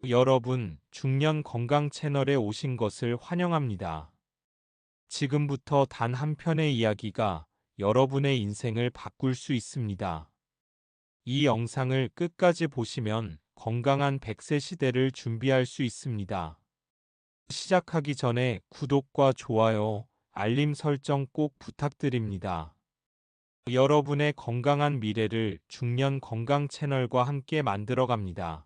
여러분, 중년 건강 채널에 오신 것을 환영합니다. 지금부터 단 한 편의 이야기가 여러분의 인생을 바꿀 수 있습니다. 이 영상을 끝까지 보시면 건강한 100세 시대를 준비할 수 있습니다. 시작하기 전에 구독과 좋아요, 알림 설정 꼭 부탁드립니다. 여러분의 건강한 미래를 중년 건강 채널과 함께 만들어갑니다.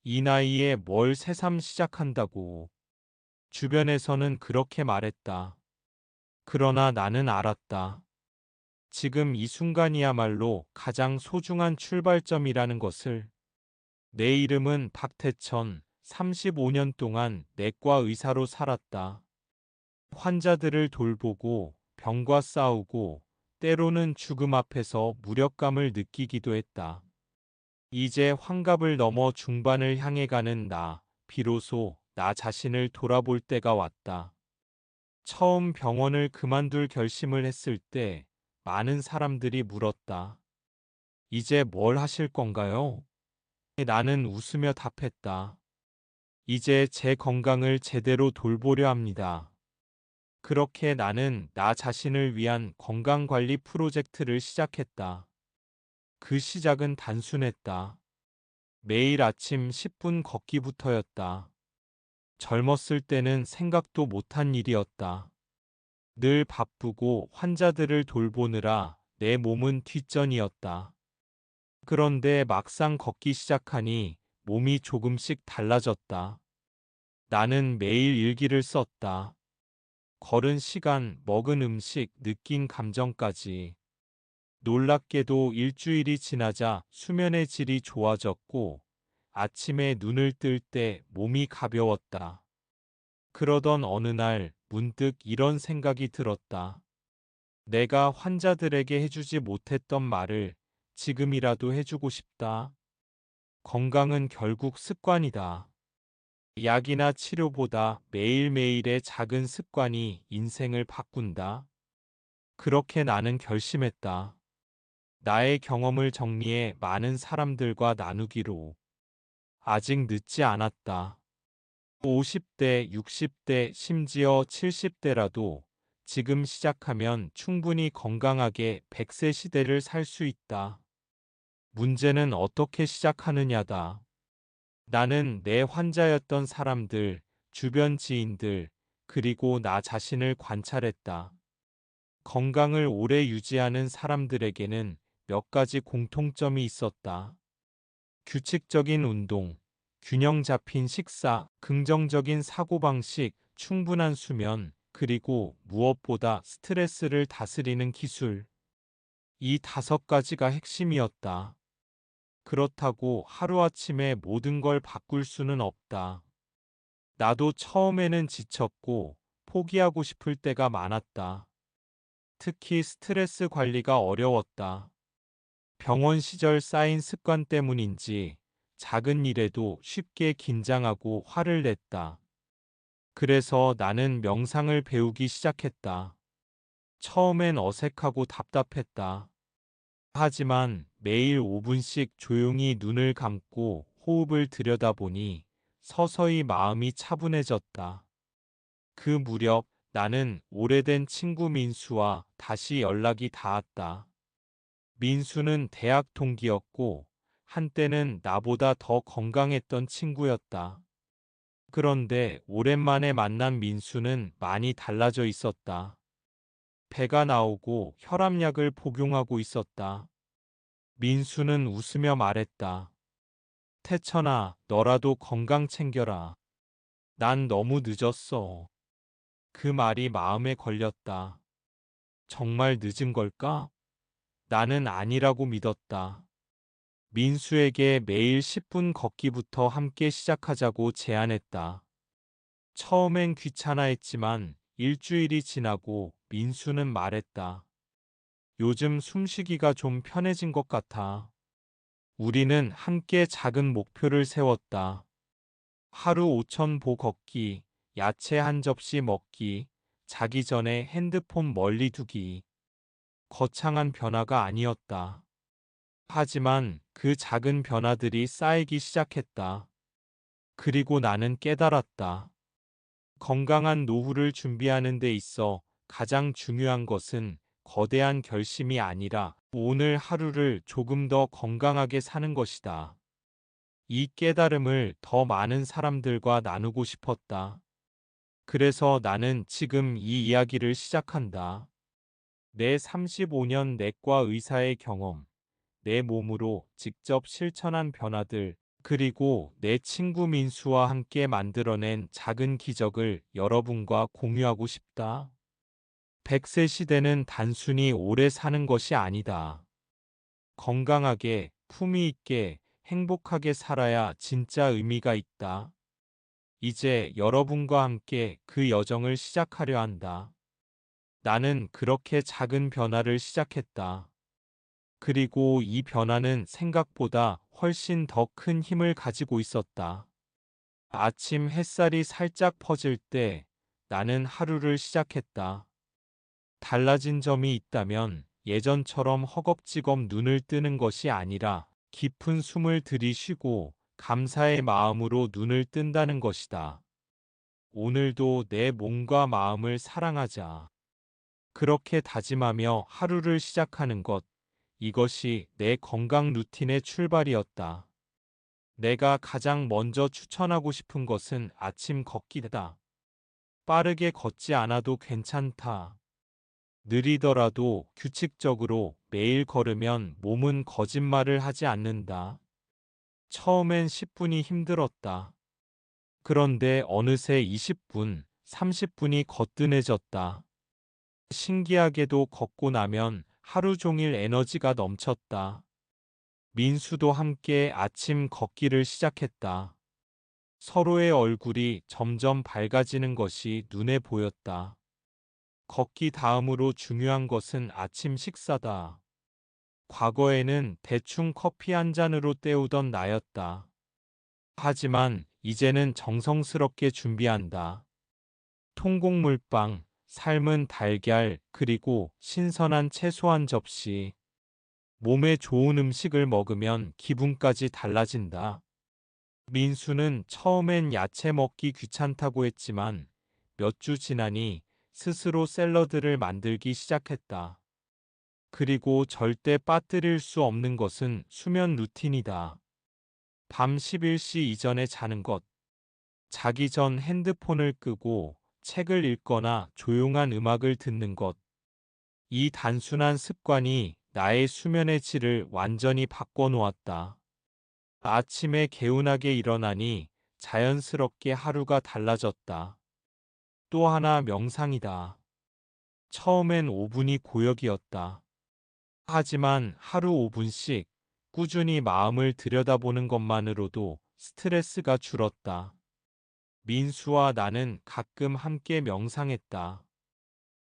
이 나이에 뭘 새삼 시작한다고. 주변에서는 그렇게 말했다. 그러나 나는 알았다. 지금 이 순간이야말로 가장 소중한 출발점이라는 것을. 내 이름은 박태천, 35년 동안 내과 의사로 살았다. 환자들을 돌보고 병과 싸우고 때로는 죽음 앞에서 무력감을 느끼기도 했다. 이제 환갑을 넘어 중반을 향해 가는 비로소 나 자신을 돌아볼 때가 왔다. 처음 병원을 그만둘 결심을 했을 때 많은 사람들이 물었다. 이제 뭘 하실 건가요? 나는 웃으며 답했다. 이제 제 건강을 제대로 돌보려 합니다. 그렇게 나는 나 자신을 위한 건강관리 프로젝트를 시작했다. 그 시작은 단순했다. 매일 아침 10분 걷기부터였다. 젊었을 때는 생각도 못한 일이었다. 늘 바쁘고 환자들을 돌보느라 내 몸은 뒷전이었다. 그런데 막상 걷기 시작하니 몸이 조금씩 달라졌다. 나는 매일 일기를 썼다. 걸은 시간, 먹은 음식, 느낀 감정까지. 놀랍게도 일주일이 지나자 수면의 질이 좋아졌고 아침에 눈을 뜰 때 몸이 가벼웠다. 그러던 어느 날 문득 이런 생각이 들었다. 내가 환자들에게 해주지 못했던 말을 지금이라도 해주고 싶다. 건강은 결국 습관이다. 약이나 치료보다 매일매일의 작은 습관이 인생을 바꾼다. 그렇게 나는 결심했다. 나의 경험을 정리해 많은 사람들과 나누기로. 아직 늦지 않았다. 50대, 60대, 심지어 70대라도 지금 시작하면 충분히 건강하게 100세 시대를 살 수 있다. 문제는 어떻게 시작하느냐다. 나는 내 환자였던 사람들, 주변 지인들, 그리고 나 자신을 관찰했다. 건강을 오래 유지하는 사람들에게는 몇 가지 공통점이 있었다. 규칙적인 운동, 균형 잡힌 식사, 긍정적인 사고방식, 충분한 수면, 그리고 무엇보다 스트레스를 다스리는 기술. 이 5가지가 핵심이었다. 그렇다고 하루아침에 모든 걸 바꿀 수는 없다. 나도 처음에는 지쳤고 포기하고 싶을 때가 많았다. 특히 스트레스 관리가 어려웠다. 병원 시절 쌓인 습관 때문인지 작은 일에도 쉽게 긴장하고 화를 냈다. 그래서 나는 명상을 배우기 시작했다. 처음엔 어색하고 답답했다. 하지만 매일 5분씩 조용히 눈을 감고 호흡을 들여다보니 서서히 마음이 차분해졌다. 그 무렵 나는 오래된 친구 민수와 다시 연락이 닿았다. 민수는 대학 동기였고 한때는 나보다 더 건강했던 친구였다. 그런데 오랜만에 만난 민수는 많이 달라져 있었다. 배가 나오고 혈압약을 복용하고 있었다. 민수는 웃으며 말했다. 태천아, 너라도 건강 챙겨라. 난 너무 늦었어. 그 말이 마음에 걸렸다. 정말 늦은 걸까? 나는 아니라고 믿었다. 민수에게 매일 10분 걷기부터 함께 시작하자고 제안했다. 처음엔 귀찮아했지만 일주일이 지나고 민수는 말했다. 요즘 숨쉬기가 좀 편해진 것 같아. 우리는 함께 작은 목표를 세웠다. 하루 5,000보 걷기, 야채 한 접시 먹기, 자기 전에 핸드폰 멀리 두기. 거창한 변화가 아니었다. 하지만 그 작은 변화들이 쌓이기 시작했다. 그리고 나는 깨달았다. 건강한 노후를 준비하는 데 있어 가장 중요한 것은 거대한 결심이 아니라 오늘 하루를 조금 더 건강하게 사는 것이다. 이 깨달음을 더 많은 사람들과 나누고 싶었다. 그래서 나는 지금 이 이야기를 시작한다. 내 35년 내과 의사의 경험, 내 몸으로 직접 실천한 변화들, 그리고 내 친구 민수와 함께 만들어낸 작은 기적을 여러분과 공유하고 싶다. 100세 시대는 단순히 오래 사는 것이 아니다. 건강하게, 품위 있게, 행복하게 살아야 진짜 의미가 있다. 이제 여러분과 함께 그 여정을 시작하려 한다. 나는 그렇게 작은 변화를 시작했다. 그리고 이 변화는 생각보다 훨씬 더 큰 힘을 가지고 있었다. 아침 햇살이 살짝 퍼질 때 나는 하루를 시작했다. 달라진 점이 있다면 예전처럼 허겁지겁 눈을 뜨는 것이 아니라 깊은 숨을 들이쉬고 감사의 마음으로 눈을 뜬다는 것이다. 오늘도 내 몸과 마음을 사랑하자. 그렇게 다짐하며 하루를 시작하는 것, 이것이 내 건강 루틴의 출발이었다. 내가 가장 먼저 추천하고 싶은 것은 아침 걷기다. 빠르게 걷지 않아도 괜찮다. 느리더라도 규칙적으로 매일 걸으면 몸은 거짓말을 하지 않는다. 처음엔 10분이 힘들었다. 그런데 어느새 20분, 30분이 거뜬해졌다. 신기하게도 걷고 나면 하루 종일 에너지가 넘쳤다. 민수도 함께 아침 걷기를 시작했다. 서로의 얼굴이 점점 밝아지는 것이 눈에 보였다. 걷기 다음으로 중요한 것은 아침 식사다. 과거에는 대충 커피 한 잔으로 때우던 나였다. 하지만 이제는 정성스럽게 준비한다. 통곡물빵, 삶은 달걀, 그리고 신선한 채소 한 접시. 몸에 좋은 음식을 먹으면 기분까지 달라진다. 민수는 처음엔 야채 먹기 귀찮다고 했지만 몇 주 지나니 스스로 샐러드를 만들기 시작했다. 그리고 절대 빠뜨릴 수 없는 것은 수면 루틴이다. 밤 11시 이전에 자는 것. 자기 전 핸드폰을 끄고 책을 읽거나 조용한 음악을 듣는 것. 이 단순한 습관이 나의 수면의 질을 완전히 바꿔놓았다. 아침에 개운하게 일어나니 자연스럽게 하루가 달라졌다. 또 하나 명상이다. 처음엔 5분이 고역이었다. 하지만 하루 5분씩 꾸준히 마음을 들여다보는 것만으로도 스트레스가 줄었다. 민수와 나는 가끔 함께 명상했다.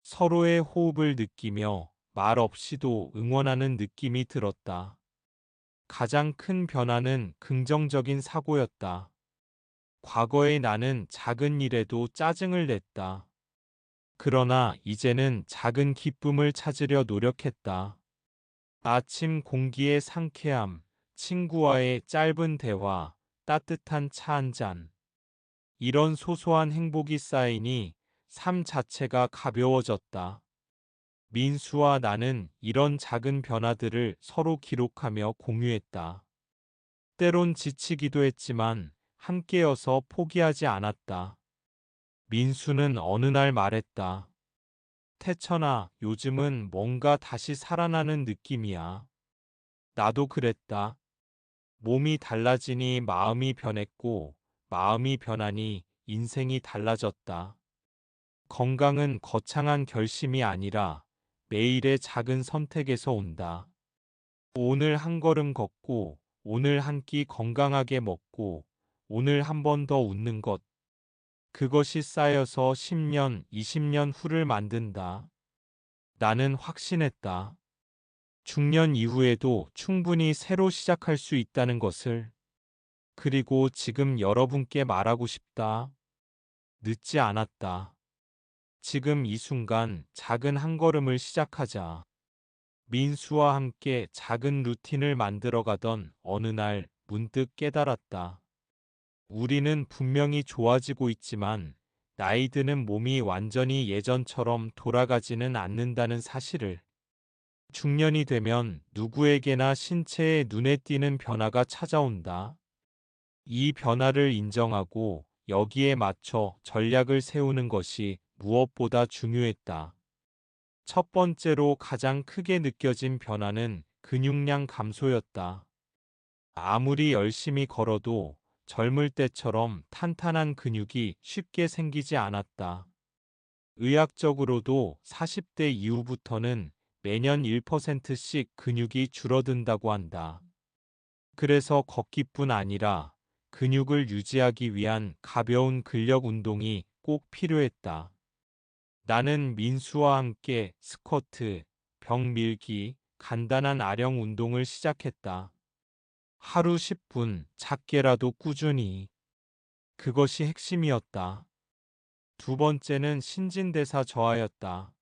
서로의 호흡을 느끼며 말 없이도 응원하는 느낌이 들었다. 가장 큰 변화는 긍정적인 사고였다. 과거의 나는 작은 일에도 짜증을 냈다. 그러나 이제는 작은 기쁨을 찾으려 노력했다. 아침 공기의 상쾌함, 친구와의 짧은 대화, 따뜻한 차 한 잔. 이런 소소한 행복이 쌓이니 삶 자체가 가벼워졌다. 민수와 나는 이런 작은 변화들을 서로 기록하며 공유했다. 때론 지치기도 했지만 함께여서 포기하지 않았다. 민수는 어느 날 말했다. 태천아, 요즘은 뭔가 다시 살아나는 느낌이야. 나도 그랬다. 몸이 달라지니 마음이 변했고, 마음이 변하니 인생이 달라졌다. 건강은 거창한 결심이 아니라 매일의 작은 선택에서 온다. 오늘 한 걸음 걷고, 오늘 한 끼 건강하게 먹고, 오늘 한 번 더 웃는 것. 그것이 쌓여서 10년, 20년 후를 만든다. 나는 확신했다. 중년 이후에도 충분히 새로 시작할 수 있다는 것을. 그리고 지금 여러분께 말하고 싶다. 늦지 않았다. 지금 이 순간 작은 한 걸음을 시작하자. 민수와 함께 작은 루틴을 만들어가던 어느 날 문득 깨달았다. 우리는 분명히 좋아지고 있지만 나이 드는 몸이 완전히 예전처럼 돌아가지는 않는다는 사실을. 중년이 되면 누구에게나 신체에 눈에 띄는 변화가 찾아온다. 이 변화를 인정하고 여기에 맞춰 전략을 세우는 것이 무엇보다 중요했다. 첫 번째로 가장 크게 느껴진 변화는 근육량 감소였다. 아무리 열심히 걸어도 젊을 때처럼 탄탄한 근육이 쉽게 생기지 않았다. 의학적으로도 40대 이후부터는 매년 1%씩 근육이 줄어든다고 한다. 그래서 걷기뿐 아니라 근육을 유지하기 위한 가벼운 근력 운동이 꼭 필요했다. 나는 민수와 함께 스쿼트, 벽 밀기, 간단한 아령 운동을 시작했다. 하루 10분, 작게라도 꾸준히. 그것이 핵심이었다. 두 번째는 신진대사 저하였다.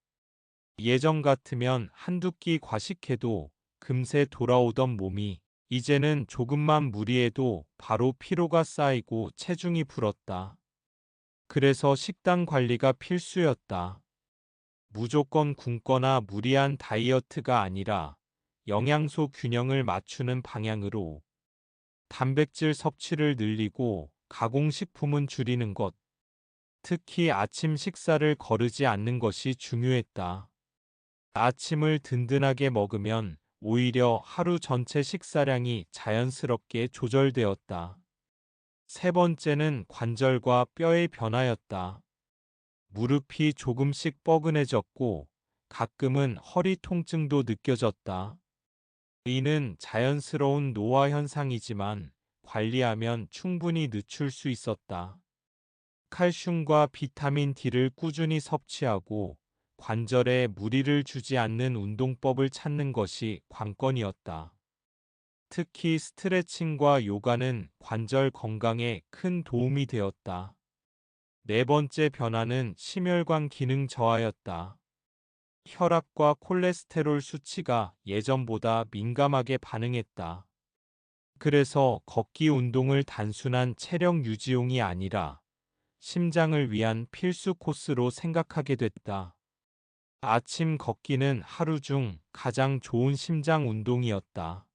예전 같으면 한두 끼 과식해도 금세 돌아오던 몸이 이제는 조금만 무리해도 바로 피로가 쌓이고 체중이 불었다. 그래서 식단 관리가 필수였다. 무조건 굶거나 무리한 다이어트가 아니라 영양소 균형을 맞추는 방향으로 단백질 섭취를 늘리고 가공식품은 줄이는 것, 특히 아침 식사를 거르지 않는 것이 중요했다. 아침을 든든하게 먹으면 오히려 하루 전체 식사량이 자연스럽게 조절되었다. 세 번째는 관절과 뼈의 변화였다. 무릎이 조금씩 뻐근해졌고 가끔은 허리 통증도 느껴졌다. 이는 자연스러운 노화 현상이지만 관리하면 충분히 늦출 수 있었다. 칼슘과 비타민 D를 꾸준히 섭취하고 관절에 무리를 주지 않는 운동법을 찾는 것이 관건이었다. 특히 스트레칭과 요가는 관절 건강에 큰 도움이 되었다. 네 번째 변화는 심혈관 기능 저하였다. 혈압과 콜레스테롤 수치가 예전보다 민감하게 반응했다. 그래서 걷기 운동을 단순한 체력 유지용이 아니라 심장을 위한 필수 코스로 생각하게 됐다. 아침 걷기는 하루 중 가장 좋은 심장 운동이었다.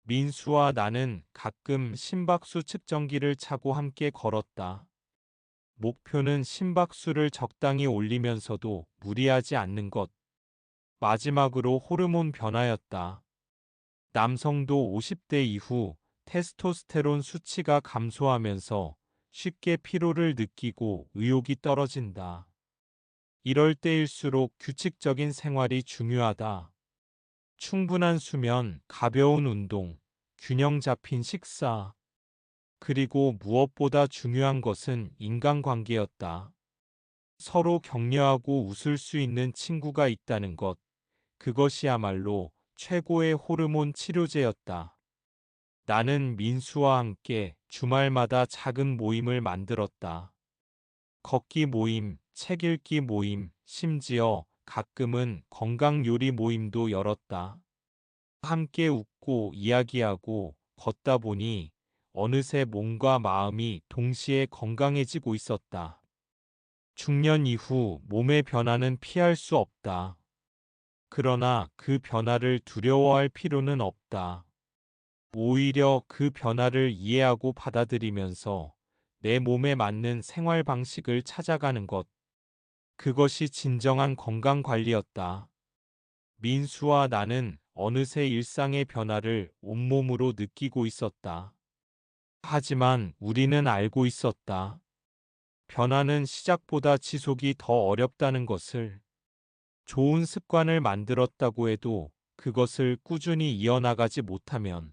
민수와 나는 가끔 심박수 측정기를 차고 함께 걸었다. 목표는 심박수를 적당히 올리면서도 무리하지 않는 것. 마지막으로 호르몬 변화였다. 남성도 50대 이후 테스토스테론 수치가 감소하면서 쉽게 피로를 느끼고 의욕이 떨어진다. 이럴 때일수록 규칙적인 생활이 중요하다. 충분한 수면, 가벼운 운동, 균형 잡힌 식사, 그리고 무엇보다 중요한 것은 인간관계였다. 서로 격려하고 웃을 수 있는 친구가 있다는 것, 그것이야말로 최고의 호르몬 치료제였다. 나는 민수와 함께 주말마다 작은 모임을 만들었다. 걷기 모임, 책 읽기 모임, 심지어 가끔은 건강 요리 모임도 열었다. 함께 웃고 이야기하고 걷다 보니 어느새 몸과 마음이 동시에 건강해지고 있었다. 중년 이후 몸의 변화는 피할 수 없다. 그러나 그 변화를 두려워할 필요는 없다. 오히려 그 변화를 이해하고 받아들이면서 내 몸에 맞는 생활 방식을 찾아가는 것. 그것이 진정한 건강 관리였다. 민수와 나는 어느새 일상의 변화를 온몸으로 느끼고 있었다. 하지만 우리는 알고 있었다. 변화는 시작보다 지속이 더 어렵다는 것을. 좋은 습관을 만들었다고 해도 그것을 꾸준히 이어나가지 못하면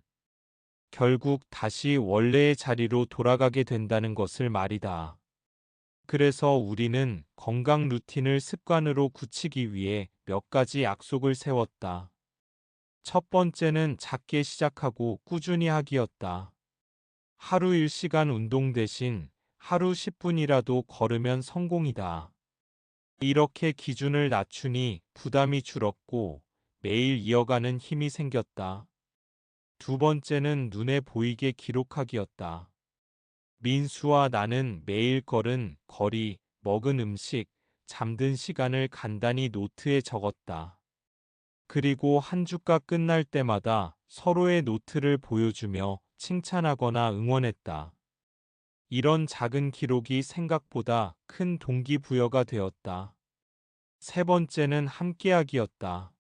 결국 다시 원래의 자리로 돌아가게 된다는 것을 말이다. 그래서 우리는 건강 루틴을 습관으로 굳히기 위해 몇 가지 약속을 세웠다. 첫 번째는 작게 시작하고 꾸준히 하기였다. 하루 1시간 운동 대신 하루 10분이라도 걸으면 성공이다. 이렇게 기준을 낮추니 부담이 줄었고 매일 이어가는 힘이 생겼다. 두 번째는 눈에 보이게 기록하기였다. 민수와 나는 매일 걸은 거리, 먹은 음식, 잠든 시간을 간단히 노트에 적었다. 그리고 한 주가 끝날 때마다 서로의 노트를 보여주며 칭찬하거나 응원했다. 이런 작은 기록이 생각보다 큰 동기부여가 되었다. 세 번째는 함께하기였다.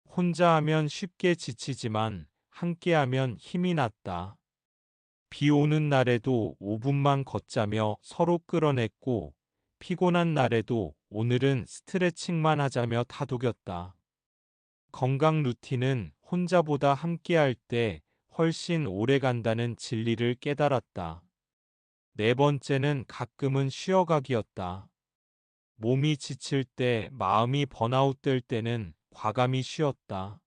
혼자 하면 쉽게 지치지만 함께하면 힘이 났다. 비 오는 날에도 5분만 걷자며 서로 끌어냈고, 피곤한 날에도 오늘은 스트레칭만 하자며 다독였다. 건강 루틴은 혼자보다 함께할 때 훨씬 오래 간다는 진리를 깨달았다. 네 번째는 가끔은 쉬어가기였다. 몸이 지칠 때, 마음이 번아웃될 때는 과감히 쉬었다.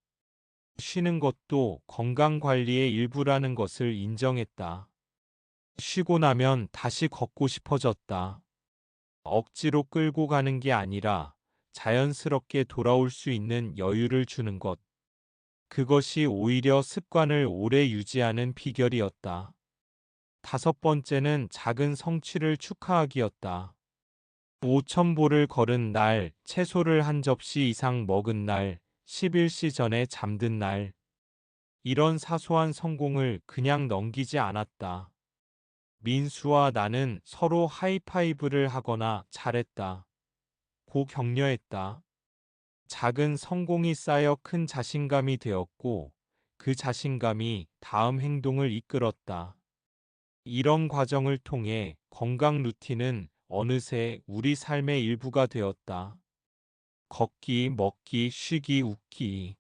쉬는 것도 건강 관리의 일부라는 것을 인정했다. 쉬고 나면 다시 걷고 싶어졌다. 억지로 끌고 가는 게 아니라 자연스럽게 돌아올 수 있는 여유를 주는 것. 그것이 오히려 습관을 오래 유지하는 비결이었다. 다섯 번째는 작은 성취를 축하하기였다. 5,000보를 걸은 날, 채소를 한 접시 이상 먹은 날, 11시 전에 잠든 날. 이런 사소한 성공을 그냥 넘기지 않았다. 민수와 나는 서로 하이파이브를 하거나 잘했다. 고 격려했다. 작은 성공이 쌓여 큰 자신감이 되었고, 그 자신감이 다음 행동을 이끌었다. 이런 과정을 통해 건강 루틴은 어느새 우리 삶의 일부가 되었다. 걷기, 먹기, 쉬기, 웃기.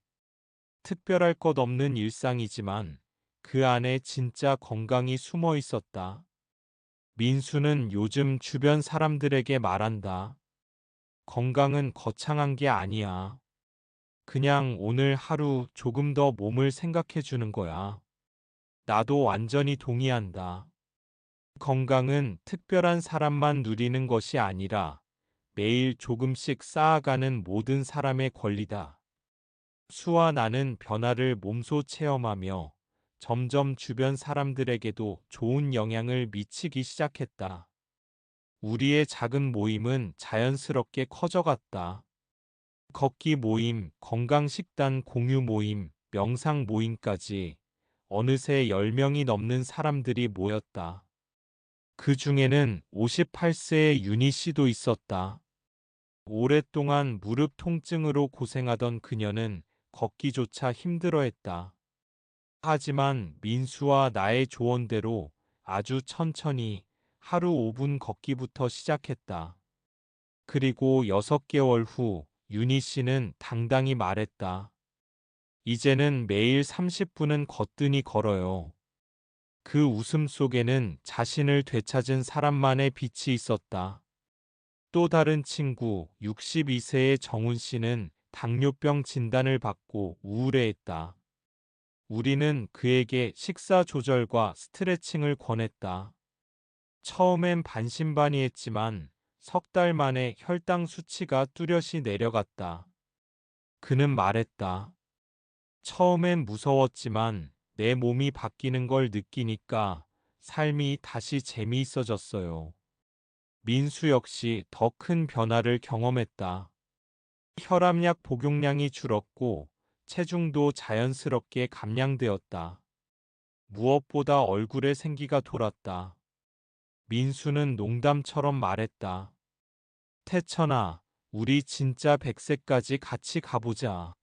특별할 것 없는 일상이지만 그 안에 진짜 건강이 숨어 있었다. 민수는 요즘 주변 사람들에게 말한다. 건강은 거창한 게 아니야. 그냥 오늘 하루 조금 더 몸을 생각해 주는 거야. 나도 완전히 동의한다. 건강은 특별한 사람만 누리는 것이 아니라 매일 조금씩 쌓아가는 모든 사람의 권리다. 수와 나는 변화를 몸소 체험하며 점점 주변 사람들에게도 좋은 영향을 미치기 시작했다. 우리의 작은 모임은 자연스럽게 커져갔다. 걷기 모임, 건강식단 공유 모임, 명상 모임까지 어느새 10명이 넘는 사람들이 모였다. 그 중에는 58세의 윤희 씨도 있었다. 오랫동안 무릎 통증으로 고생하던 그녀는 걷기조차 힘들어했다. 하지만 민수와 나의 조언대로 아주 천천히 하루 5분 걷기부터 시작했다. 그리고 6개월 후 윤희 씨는 당당히 말했다. 이제는 매일 30분은 거뜬히 걸어요. 그 웃음 속에는 자신을 되찾은 사람만의 빛이 있었다. 또 다른 친구 62세의 정훈 씨는 당뇨병 진단을 받고 우울해했다. 우리는 그에게 식사 조절과 스트레칭을 권했다. 처음엔 반신반의했지만 석 달 만에 혈당 수치가 뚜렷이 내려갔다. 그는 말했다. 처음엔 무서웠지만 내 몸이 바뀌는 걸 느끼니까 삶이 다시 재미있어졌어요. 민수 역시 더 큰 변화를 경험했다. 혈압약 복용량이 줄었고 체중도 자연스럽게 감량되었다. 무엇보다 얼굴에 생기가 돌았다. 민수는 농담처럼 말했다. 태천아, 우리 진짜 100세까지 같이 가보자.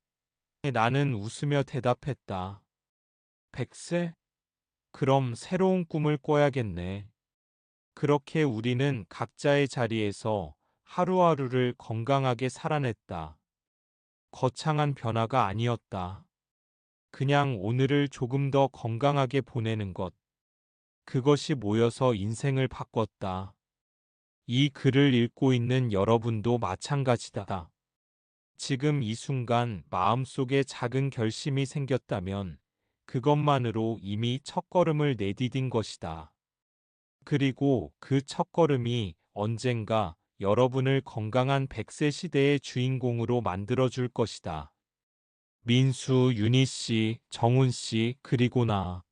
나는 웃으며 대답했다. 100세? 그럼 새로운 꿈을 꿔야겠네. 그렇게 우리는 각자의 자리에서 하루하루를 건강하게 살아냈다. 거창한 변화가 아니었다. 그냥 오늘을 조금 더 건강하게 보내는 것. 그것이 모여서 인생을 바꿨다. 이 글을 읽고 있는 여러분도 마찬가지다. 지금 이 순간 마음속에 작은 결심이 생겼다면 그것만으로 이미 첫걸음을 내디딘 것이다. 그리고 그 첫걸음이 언젠가 여러분을 건강한 100세 시대의 주인공으로 만들어줄 것이다. 민수, 윤희 씨, 정훈 씨, 그리고 나.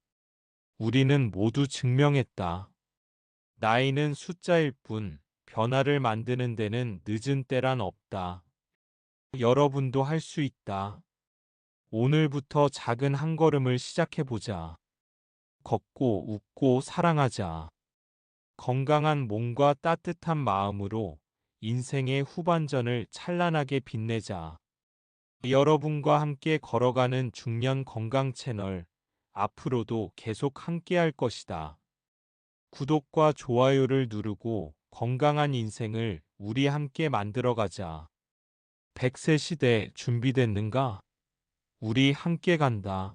우리는 모두 증명했다. 나이는 숫자일 뿐 변화를 만드는 데는 늦은 때란 없다. 여러분도 할 수 있다. 오늘부터 작은 한 걸음을 시작해보자. 걷고 웃고 사랑하자. 건강한 몸과 따뜻한 마음으로 인생의 후반전을 찬란하게 빛내자. 여러분과 함께 걸어가는 중년 건강 채널, 앞으로도 계속 함께 할 것이다. 구독과 좋아요를 누르고 건강한 인생을 우리 함께 만들어가자. 100세 시대 준비됐는가? 우리 함께 간다.